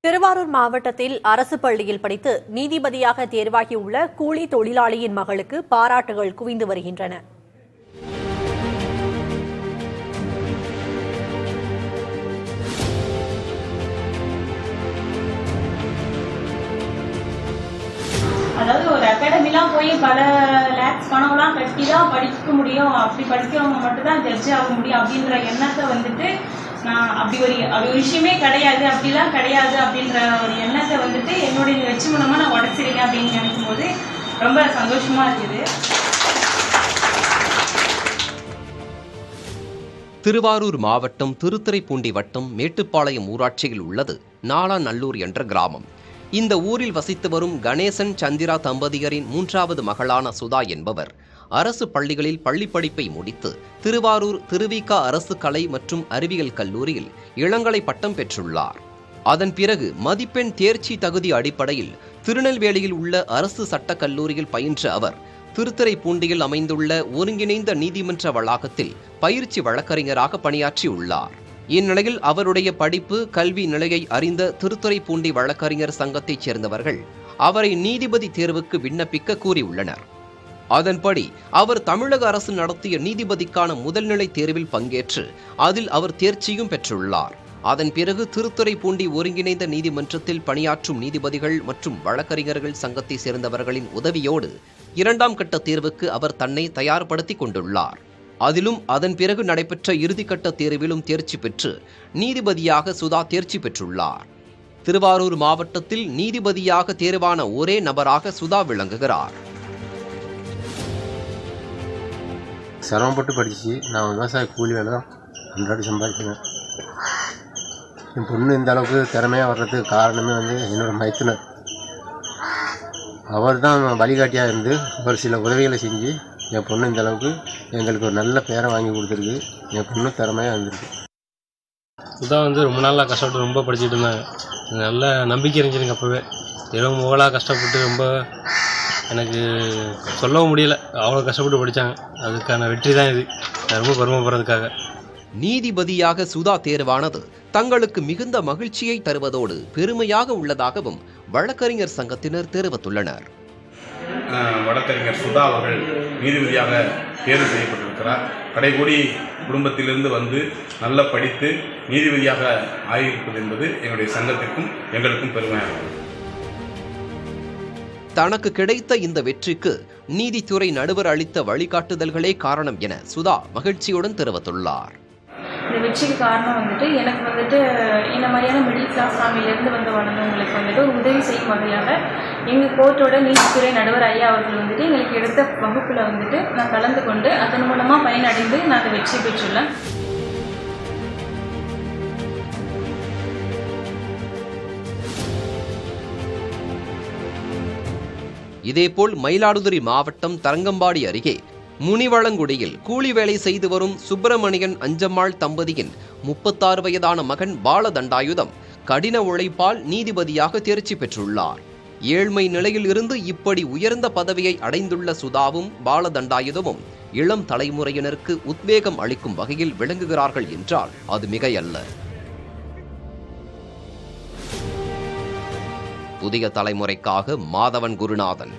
திருவாரூர் மாவட்டத்தில் அரசு பள்ளியில் படித்து நீதிபதியாக தேர்வாகியுள்ள கூலி தொழிலாளியின் மகளுக்கு பாராட்டுகள் குவிந்து வருகின்றன. அதாவது ஒரு அகாடமிலாம் போய் பல லேக்ஸ் பணம்லாம் கட்டி தான் படிக்க முடியும், அப்படி படிக்கிறவங்க மட்டும் தான் ஜட்ஜ் ஆக முடியும் அப்படின்ற எண்ணத்தை வந்துட்டு நான் அப்படி ஒரு விஷயமே கிடையாது, அப்படிலாம் கிடையாது அப்படின்ற ஒரு எண்ணத்தை வந்துட்டு என்னுடைய வெற்றி மூலமாக நான் உடச்சிருக்கேன் அப்படின்னு நினைக்கும் போது ரொம்ப சந்தோஷமா இருக்குது. திருவாரூர் மாவட்டம் திருத்துறைப்பூண்டி வட்டம் மேட்டுப்பாளையம் ஊராட்சியில் உள்ளது நாலாநல்லூர் என்ற கிராமம். இந்த ஊரில் வசித்து வரும் கணேசன் சந்திரா தம்பதியரின் மூன்றாவது மகளான சுதா என்பவர் அரசு பள்ளிகளில் பள்ளிப்படிப்பை முடித்து திருவாரூர் திருவிக அரசு கலை மற்றும் அறிவியல் கல்லூரியில் இளங்கலை பட்டம் பெற்றுள்ளார். அதன் பிறகு மதிப்பெண் தேர்ச்சி தகுதி அடிப்படையில் திருநெல்வேலியில் உள்ள அரசு சட்டக் கல்லூரியில் பயின்ற அவர் திருத்துறைப்பூண்டியில் அமைந்துள்ள ஒருங்கிணைந்த நீதிமன்ற வளாகத்தில் பயிற்சி வழக்கறிஞராக பணியாற்றியுள்ளார். இந்நிலையில் அவருடைய படிப்பு கல்வி நிலையை அறிந்த திருத்துறைப்பூண்டி வழக்கறிஞர் சங்கத்தைச் சேர்ந்தவர்கள் அவரை நீதிபதி தேர்வுக்கு விண்ணப்பிக்க கூறியுள்ளனர். அதன்படி அவர் தமிழக அரசு நடத்திய நீதிபதிக்கான முதல்நிலை தேர்வில் பங்கேற்று அதில் அவர் தேர்ச்சியும் பெற்றுள்ளார். அதன் பிறகு திருத்துறைப்பூண்டி ஒருங்கிணைந்த நீதிமன்றத்தில் பணியாற்றும் நீதிபதிகள் மற்றும் வழக்கறிஞர்கள் சங்கத்தை சேர்ந்தவர்களின் உதவியோடு 2ஆம் கட்ட தேர்வுக்கு அவர் தன்னை தயார்படுத்திக் கொண்டுள்ளார். அதிலும் அதன் பிறகு நடைபெற்ற இறுதிக்கட்ட தேர்விலும் தேர்ச்சி பெற்று நீதிபதியாக சுதா தேர்ச்சி பெற்றுள்ளார். திருவாரூர் மாவட்டத்தில் நீதிபதியாக தேர்வான ஒரே நபராக சுதா விளங்குகிறார். சிரமப்பட்டு படிச்சு நான் விவசாய கூலி வேலை தான் அன்றாடி சம்பாதிக்கிறேன். என் பொண்ணு இந்த அளவுக்கு திறமையாக வர்றதுக்கு காரணமே என்னோட மைத்துனர். அவர் தான் வழிகாட்டியாக இருந்து ஒரு சில உதவிகளை செஞ்சு என் பொண்ணு இந்த அளவுக்கு எங்களுக்கு ஒரு நல்ல பேரை வாங்கி கொடுத்துருக்கு. என் பொண்ணு திறமையாக இருந்திருக்கு. இதான் ரொம்ப நாளாக கஷ்டப்பட்டு ரொம்ப படிச்சுட்டு இருந்தாங்க. நல்ல நம்பிக்கை இருந்துச்சுங்க. அப்போவே இரவு முகலாக கஷ்டப்பட்டு ரொம்ப எனக்கு சொல்லவும் முடியல, அவ்வளோ கஷ்டப்பட்டு படித்தாங்க. அதுக்கான வெற்றி தான் இது. ரொம்ப பெருமைப்படுறதுக்காக. நீதிபதியாக சுதா தேர்வானது தங்களுக்கு மிகுந்த மகிழ்ச்சியை தருவதோடு பெருமையாக உள்ளதாகவும் வழக்கறிஞர் சங்கத்தினர் தெரிவித்துள்ளனர். வழக்கறிஞர் சுதா அவர்கள் நீதிபதியாக தேர்வு செய்யப்பட்டிருக்கிறார். கடைகோடி குடும்பத்திலிருந்து வந்து நல்ல படித்து நீதிபதியாக ஆகியிருப்பது என்பது எங்களுடைய சங்கத்திற்கும் எங்களுக்கும் பெருமையாகும். தனக்கு கிடைத்த இந்த வெற்றிக்கு நீதித்துறை நடுவர் அளித்த வழிகாட்டுதல்களே காரணம் என சுதா மகிழ்ச்சியுடன் தெரிவித்துள்ளார். இந்த வெற்றிக்கு காரணம் எனக்கு இந்த மாதிரியான மிடில் கிளாஸ் ஃபேமிலியிலேருந்து வந்தவங்களுக்கு ஒரு உதவி செய்யும் வகையாக எங்கள் கோர்ட்டோட நீதித்துறை நடுவர் ஐயா அவர்கள் எங்களுக்கு எடுத்த வகுப்பில் நான் கலந்து கொண்டு அதன் மூலமாக பயனடைந்து நான் அதை வெற்றி பெற்றுள்ளேன். இதேபோல் மயிலாடுதுறை மாவட்டம் தரங்கம்பாடி அருகே முனிவளங்குடியில் கூலி வேலை செய்து வரும் சுப்பிரமணியன் அஞ்சம்மாள் தம்பதியின் 36 வயதான மகன் பாலதண்டாயுதம் கடின உழைப்பால் நீதிபதியாக தேர்ச்சி பெற்றுள்ளார். ஏழ்மை நிலையில் இருந்து இப்படி உயர்ந்த பதவியை அடைந்துள்ள சுதாவும் பாலதண்டாயுதமும் இளம் தலைமுறையினருக்கு உத்வேகம் அளிக்கும் வகையில் விளங்குகிறார்கள் என்றால் அது மிகையல்ல. புதிய தலைமுறைக்காக மாதவன் குருநாதன்.